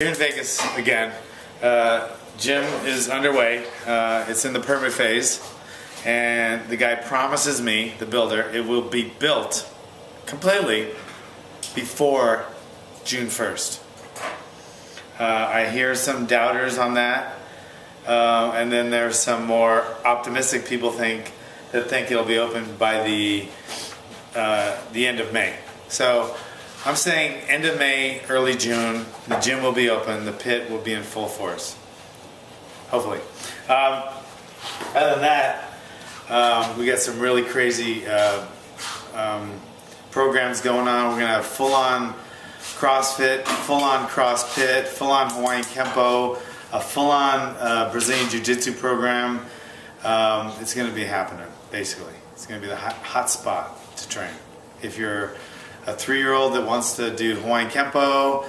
Here in Vegas again. Gym is underway. It's in the permit phase, and the guy promises me, the builder, it will be built completely before June 1st. I hear some doubters on that, and then there's some more optimistic people think it'll be open by the end of May. So I'm saying end of May, early June, the gym will be open, the pit will be in full force. Hopefully. Other than that, we got some really crazy programs going on. We're going to have full-on CrossFit, full-on cross pit, full-on Hawaiian Kempo, a full-on Brazilian Jiu-Jitsu program. It's going to be happening, basically. It's going to be the hot spot to train. If you're a 3-year-old that wants to do Hawaiian Kempo,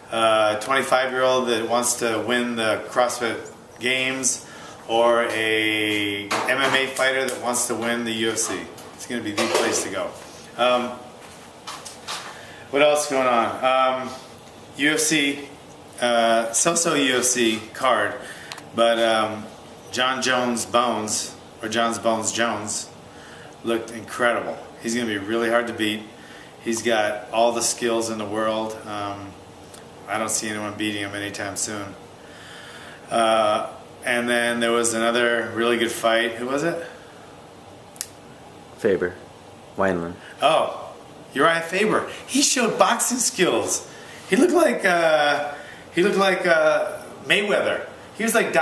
a 25-year-old that wants to win the CrossFit Games, or a MMA fighter that wants to win the UFC. It's going to be the place to go. What else is going on? UFC, so-so UFC card, but John's Bones Jones looked incredible. He's going to be really hard to beat. He's got all the skills in the world. I don't see anyone beating him anytime soon. And then there was another really good fight. Who was it? Faber. Wineland. Oh, Uriah Faber. He showed boxing skills. He looked like Mayweather. He was like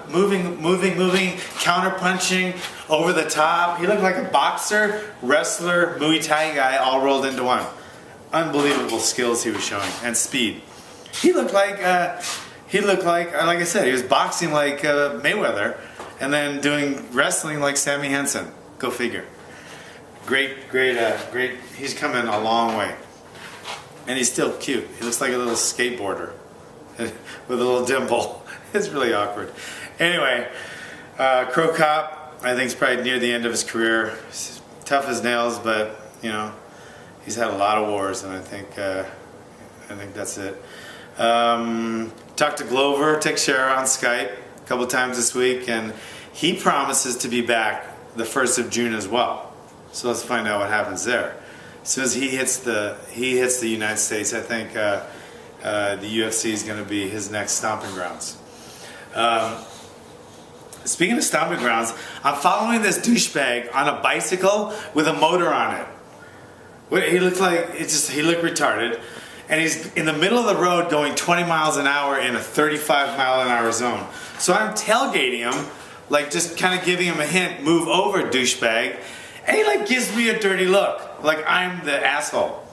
moving, counter punching over the top. He looked like a boxer, wrestler, Muay Thai guy all rolled into one. Unbelievable skills he was showing, and speed. He looked like I said, he was boxing like Mayweather, and then doing wrestling like Sammy Henson. Go figure. Great. He's coming a long way, and he's still cute. He looks like a little skateboarder with a little dimple. It's really awkward. Anyway, Crow Cop, I think, is probably near the end of his career. He's tough as nails, but you know, he's had a lot of wars, and I think that's it. Talked to Glover Teixeira on Skype a couple times this week, and he promises to be back the 1st of June as well. So let's find out what happens there. As soon as he hits the United States, I think the UFC is going to be his next stomping grounds. Speaking of stomping grounds, I'm following this douchebag on a bicycle with a motor on it. He looked retarded, and he's in the middle of the road going 20 miles an hour in a 35-mile-an-hour zone. So I'm tailgating him, like just kind of giving him a hint, move over, douchebag, and he like gives me a dirty look, like I'm the asshole.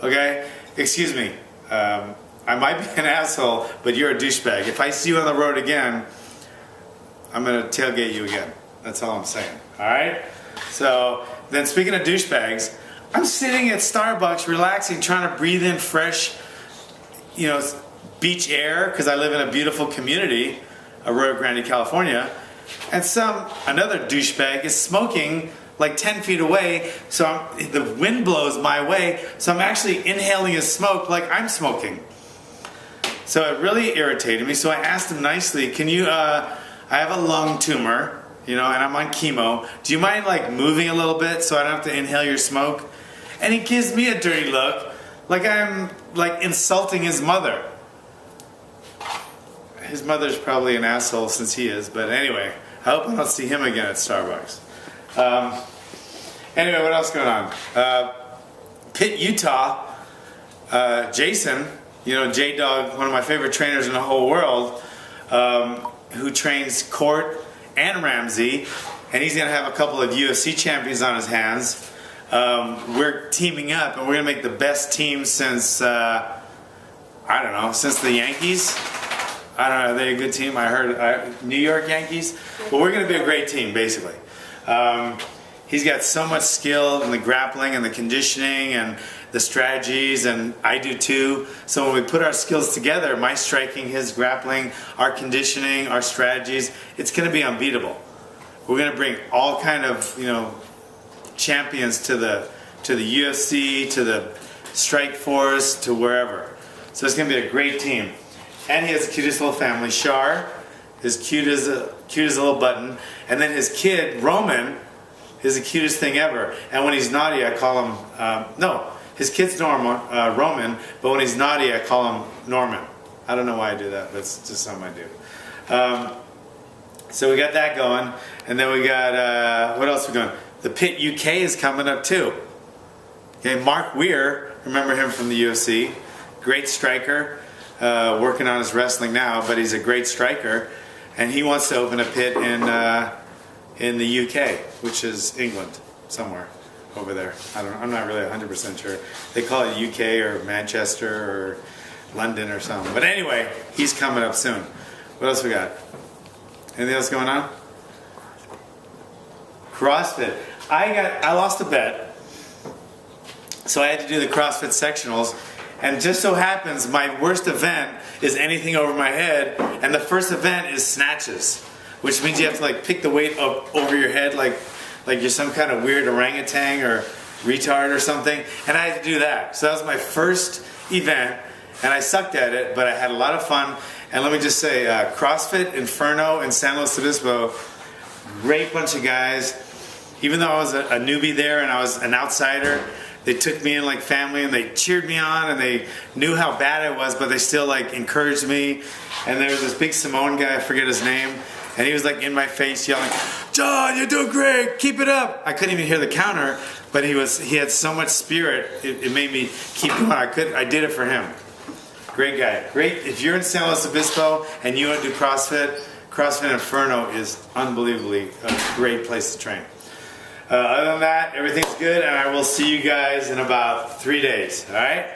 Okay, excuse me. I might be an asshole, but you're a douchebag. If I see you on the road again, I'm going to tailgate you again. That's all I'm saying. All right? So, then speaking of douchebags, I'm sitting at Starbucks relaxing, trying to breathe in fresh, beach air, because I live in a beautiful community, Arroyo Grande, California, and another douchebag is smoking like 10 feet away, so the wind blows my way, so I'm actually inhaling his smoke like I'm smoking. So it really irritated me. So I asked him nicely, can you, I have a lung tumor, and I'm on chemo. Do you mind like moving a little bit so I don't have to inhale your smoke? And he gives me a dirty look, like I'm like insulting his mother. His mother's probably an asshole since he is, but anyway, I hope I don't see him again at Starbucks. Anyway, what else going on? Pitt, Utah, Jason, J-Dog, one of my favorite trainers in the whole world, who trains Court and Ramsey, and he's going to have a couple of UFC champions on his hands. We're teaming up, and we're going to make the best team since, since the Yankees. I don't know, are they a good team? I heard New York Yankees. But we're going to be a great team, basically. He's got so much skill in the grappling and the conditioning and the strategies, and I do too. So when we put our skills together, my striking, his grappling, our conditioning, our strategies, it's going to be unbeatable. We're going to bring all kind of, champions to the UFC, to the Strike Force, to wherever. So it's going to be a great team. And he has the cutest little family. Shar is cute as a little button. And then his kid, Roman, is the cutest thing ever. And when he's naughty, I call him, no, his kid's Roman, but when he's naughty, I call him Norman. I don't know why I do that, but it's just something I do. So we got that going. And then we got, what else are we doing? The Pit UK is coming up too. Okay, Mark Weir, remember him from the UFC. Great striker, working on his wrestling now, but he's a great striker. And he wants to open a pit in the UK, which is England, somewhere over there. I'm not really 100% sure. They call it UK or Manchester or London or something. But anyway, he's coming up soon. What else we got? Anything else going on? CrossFit. I lost a bet, so I had to do the CrossFit sectionals, and just so happens my worst event is anything over my head, and the first event is snatches, which means you have to like pick the weight up over your head like you're some kind of weird orangutan or retard or something, and I had to do that. So that was my first event, and I sucked at it, but I had a lot of fun. And let me just say, CrossFit Inferno in San Luis Obispo, great bunch of guys. Even though I was a newbie there and I was an outsider, they took me in like family and they cheered me on and they knew how bad I was, but they still like encouraged me. And there was this big Samoan guy, I forget his name, and he was like in my face yelling, "John, you're doing great, keep it up." I couldn't even hear the counter, but he had so much spirit, it made me keep going. I did it for him. Great guy. Great. If you're in San Luis Obispo and you want to do CrossFit, CrossFit Inferno is unbelievably a great place to train. Other than that, everything's good, and I will see you guys in about 3 days. All right?